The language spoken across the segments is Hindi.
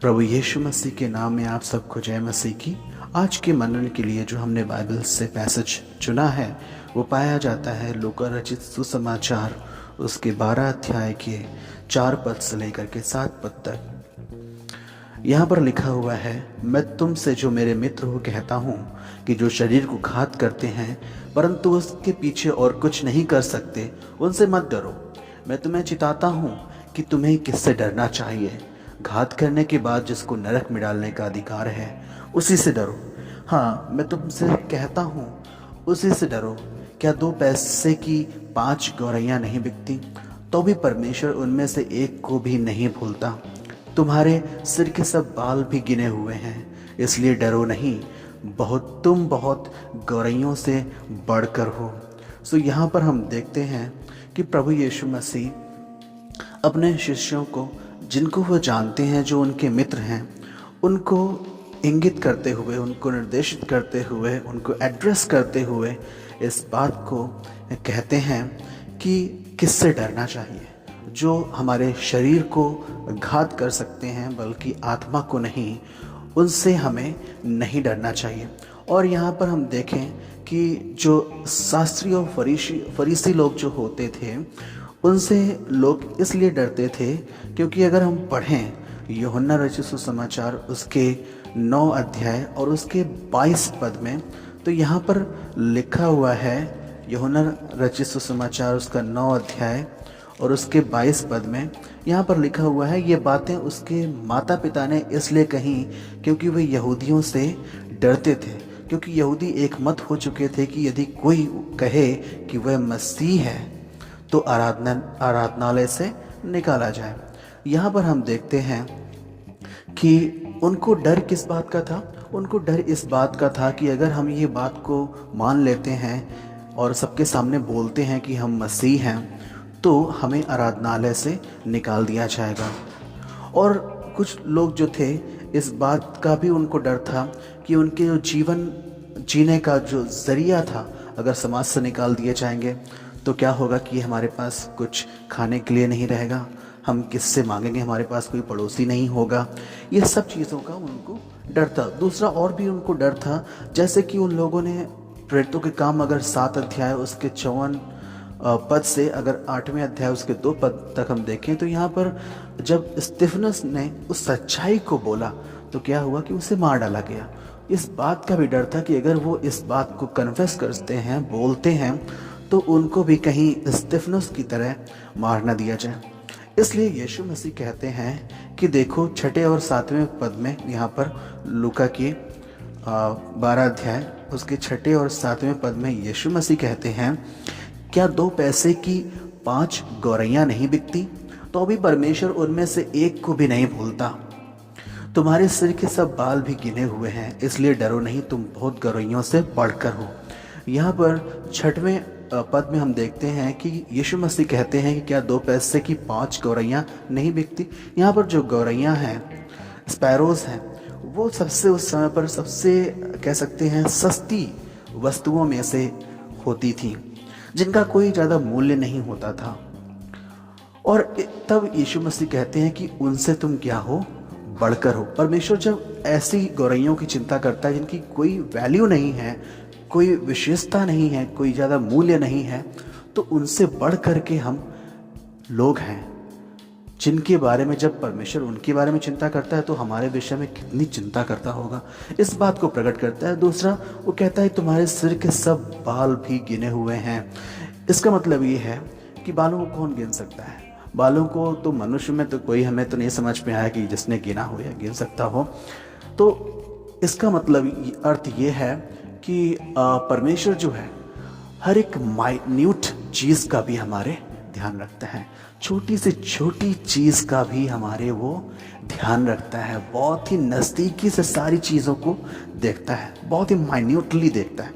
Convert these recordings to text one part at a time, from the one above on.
प्रभु यीशु मसीह के नाम में आप सबको जय मसीह की। आज के मनन के लिए जो हमने बाइबल से पैसेज चुना है वो पाया जाता है लूका रचित सुसमाचार उसके 12 अध्याय के 4 पद से लेकर के 7 पद तक। यहाँ पर लिखा हुआ है, मैं तुमसे जो मेरे मित्र हो कहता हूँ कि जो शरीर को घात करते हैं परंतु उसके पीछे और कुछ नहीं कर सकते, उनसे मत डरो। मैं तुम्हें चिताता हूँ कि तुम्हें किससे डरना चाहिए। घात करने के बाद जिसको नरक में डालने का अधिकार है उसी से डरो। हाँ, मैं तुमसे कहता हूँ उसी से डरो। क्या 2 पैसे की 5 गौरैयाँ नहीं बिकती, तो भी परमेश्वर उनमें से एक को भी नहीं भूलता। तुम्हारे सिर के सब बाल भी गिने हुए हैं, इसलिए डरो नहीं, तुम बहुत गौरैयों से बढ़कर हो। सो यहाँ पर हम देखते हैं कि प्रभु यीशु मसीह अपने शिष्यों को, जिनको वो जानते हैं, जो उनके मित्र हैं, उनको इंगित करते हुए, उनको निर्देशित करते हुए, उनको एड्रेस करते हुए इस बात को कहते हैं कि किससे डरना चाहिए। जो हमारे शरीर को घात कर सकते हैं बल्कि आत्मा को नहीं, उनसे हमें नहीं डरना चाहिए। और यहाँ पर हम देखें कि जो शास्त्री और फरीसी लोग जो होते थे उनसे लोग इसलिए डरते थे क्योंकि अगर हम पढ़ें यूहन्ना रचित सुसमाचार उसके 9 अध्याय और उसके 22 पद में, तो यहाँ पर लिखा हुआ है, यूहन्ना रचित सुसमाचार उसका 9 अध्याय और उसके 22 पद में यहाँ पर लिखा हुआ है, ये बातें उसके माता पिता ने इसलिए कहीं क्योंकि वे यहूदियों से डरते थे। क्योंकि यहूदी एक मत हो चुके थे कि यदि कोई कहे कि वह मसीह है तो आराधनालय से निकाला जाए। यहाँ पर हम देखते हैं कि उनको डर किस बात का था। उनको डर इस बात का था कि अगर हम ये बात को मान लेते हैं और सबके सामने बोलते हैं कि हम मसीह हैं तो हमें आराधनालय से निकाल दिया जाएगा। और कुछ लोग जो थे इस बात का भी उनको डर था कि उनके जो जीवन जीने का जो ज़रिया था अगर समाज से निकाल दिए जाएंगे तो क्या होगा कि हमारे पास कुछ खाने के लिए नहीं रहेगा, हम किससे मांगेंगे, हमारे पास कोई पड़ोसी नहीं होगा। ये सब चीज़ों का उनको डर था। दूसरा और भी उनको डर था, जैसे कि उन लोगों ने प्रेरितों के काम अगर 7 अध्याय उसके 54 पद से अगर 8वें अध्याय उसके 2 पद तक हम देखें तो यहाँ पर जब स्तिफनस ने उस सच्चाई को बोला तो क्या हुआ कि उसे मार डाला गया। इस बात का भी डर था कि अगर वो इस बात को कन्फेस करते हैं, बोलते हैं, तो उनको भी कहीं स्तिफनस की तरह मार न दिया जाए। इसलिए यीशु मसीह कहते हैं कि देखो 6 और 7वें पद में यहाँ पर लूका की 12 अध्याय उसके 6 और 7वें पद में यीशु मसीह कहते हैं, क्या 2 पैसे की 5 गौरैयाँ नहीं बिकती, तो भी परमेश्वर उनमें से एक को भी नहीं भूलता। तुम्हारे सिर के सब बाल भी गिने हुए हैं, इसलिए डरो नहीं, तुम बहुत गौरैयों से बढ़कर हो। यहाँ पर 6वें पद में हम देखते हैं कि यीशु मसीह कहते हैं कि क्या 2 पैसे की 5 गौरैयाँ नहीं बिकती। यहाँ पर जो गौरैयाँ हैं, स्पैरोज हैं, वो सबसे उस समय पर सबसे कह सकते हैं सस्ती वस्तुओं में से होती थी, जिनका कोई ज़्यादा मूल्य नहीं होता था। और तब यीशु मसीह कहते हैं कि उनसे तुम क्या हो, बढ़कर हो। परमेश्वर जब ऐसी गौरैयों की चिंता करता है जिनकी कोई वैल्यू नहीं है, कोई विशेषता नहीं है, कोई ज़्यादा मूल्य नहीं है, तो उनसे बढ़ कर के हम लोग हैं जिनके बारे में जब परमेश्वर उनके बारे में चिंता करता है तो हमारे विषय में कितनी चिंता करता होगा, इस बात को प्रकट करता है। दूसरा वो कहता है तुम्हारे सिर के सब बाल भी गिने हुए हैं। इसका मतलब ये है कि बालों को कौन गिन सकता है। बालों को तो मनुष्य में तो कोई हमें तो नहीं समझ में आया कि जिसने गिना हो या गिन सकता हो। तो इसका मतलब अर्थ ये है कि परमेश्वर जो है हर एक माइन्यूट चीज़ का भी हमारे ध्यान रखता है, छोटी से छोटी चीज़ का भी हमारे वो ध्यान रखता है, बहुत ही नज़दीकी से सारी चीज़ों को देखता है, बहुत ही माइन्यूटली देखता है।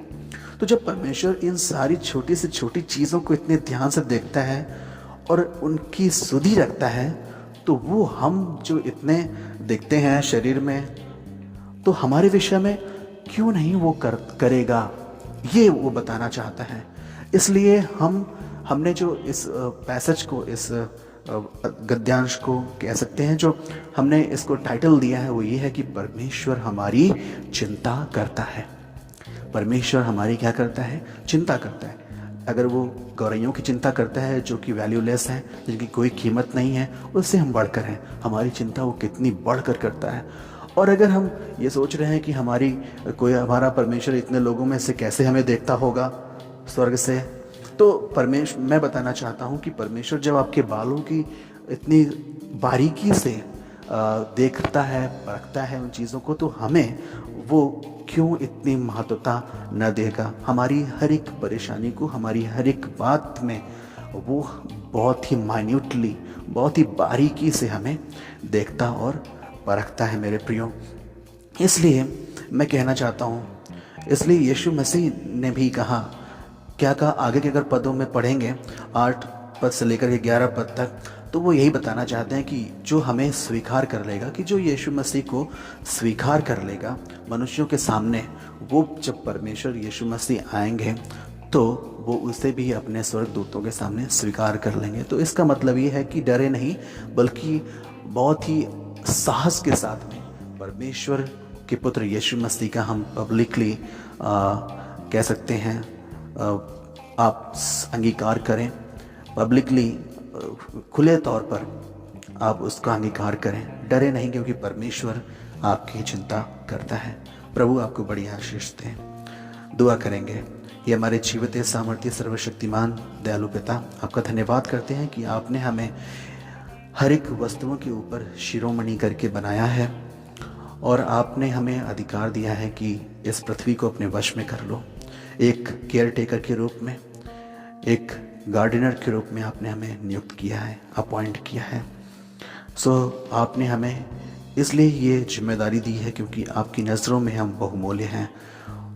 तो जब परमेश्वर इन सारी छोटी से छोटी चीज़ों को इतने ध्यान से देखता है और उनकी सुधि रखता है, तो वो हम जो इतने देखते हैं शरीर में, तो हमारे विषय में क्यों नहीं वो करेगा, ये वो बताना चाहता है। इसलिए हमने जो इस पैसेज को, इस गद्यांश को कह सकते हैं, जो हमने इसको टाइटल दिया है वो ये है कि परमेश्वर हमारी चिंता करता है। परमेश्वर हमारी क्या करता है? चिंता करता है। अगर वो गौरैयों की चिंता करता है जो कि वैल्यूलेस हैं, जिनकी कोई कीमत नहीं है, उससे हम बढ़कर हैं, हमारी चिंता वो कितनी बढ़कर करता है। और अगर हम ये सोच रहे हैं कि हमारा परमेश्वर इतने लोगों में से कैसे हमें देखता होगा स्वर्ग से, तो मैं बताना चाहता हूँ कि परमेश्वर जब आपके बालों की इतनी बारीकी से देखता है, परखता है उन चीज़ों को, तो हमें वो क्यों इतनी महत्वता न देगा? हमारी हर एक परेशानी को, हमारी हर एक बात में वो बहुत ही माइन्यूटली, बहुत ही बारीकी से हमें देखता और परखता है मेरे प्रियो। इसलिए मैं कहना चाहता हूँ, इसलिए यीशु मसीह ने भी कहा, क्या कहा? आगे के अगर पदों में पढ़ेंगे 8 पद से लेकर के 11 पद तक, तो वो यही बताना चाहते हैं कि जो हमें स्वीकार कर लेगा, कि जो यीशु मसीह को स्वीकार कर लेगा मनुष्यों के सामने, वो जब परमेश्वर यीशु मसीह आएंगे तो वो उसे भी अपने स्वर्गदूतों के सामने स्वीकार कर लेंगे। तो इसका मतलब ये है कि डरे नहीं, बल्कि बहुत ही साहस के साथ में परमेश्वर के पुत्र यीशु मसीह का हम पब्लिकली कह सकते हैं आप अंगीकार करें, पब्लिकली खुले तौर पर आप उसका अंगीकार करें। डरे नहीं, क्योंकि परमेश्वर आपकी चिंता करता है। प्रभु आपको बड़ी आशीष दें। दुआ करेंगे। ये हमारे जीवित सामर्थ्य सर्वशक्तिमान दयालु पिता, आपका धन्यवाद करते हैं कि आपने हमें हर एक वस्तुओं के ऊपर शिरोमणि करके बनाया है, और आपने हमें अधिकार दिया है कि इस पृथ्वी को अपने वश में कर लो। एक केयर टेकर के रूप में, एक गार्डनर के रूप में आपने हमें नियुक्त किया है, अपॉइंट किया है। आपने हमें इसलिए ये जिम्मेदारी दी है क्योंकि आपकी नज़रों में हम बहुमूल्य हैं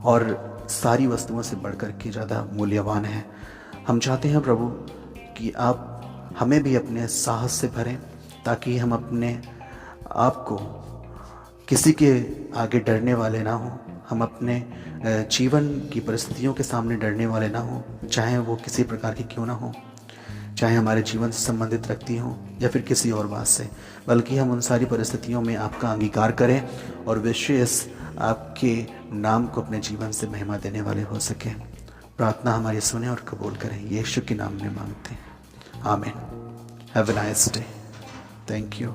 और सारी वस्तुओं से बढ़कर के ज़्यादा मूल्यवान हैं। हम चाहते हैं प्रभु कि आप हमें भी अपने साहस से भरें, ताकि हम अपने आप को किसी के आगे डरने वाले ना हों, हम अपने जीवन की परिस्थितियों के सामने डरने वाले ना हों, चाहे वो किसी प्रकार की क्यों ना हो, चाहे हमारे जीवन से संबंधित रखती हों या फिर किसी और बात से, बल्कि हम उन सारी परिस्थितियों में आपका अंगीकार करें और विशेष आपके नाम को अपने जीवन से महिमा देने वाले हो सकें। प्रार्थना हमारी सुने और कबूल करें, यीशु के नाम में मांगते हैं, आमीन। Have a nice day. Thank you.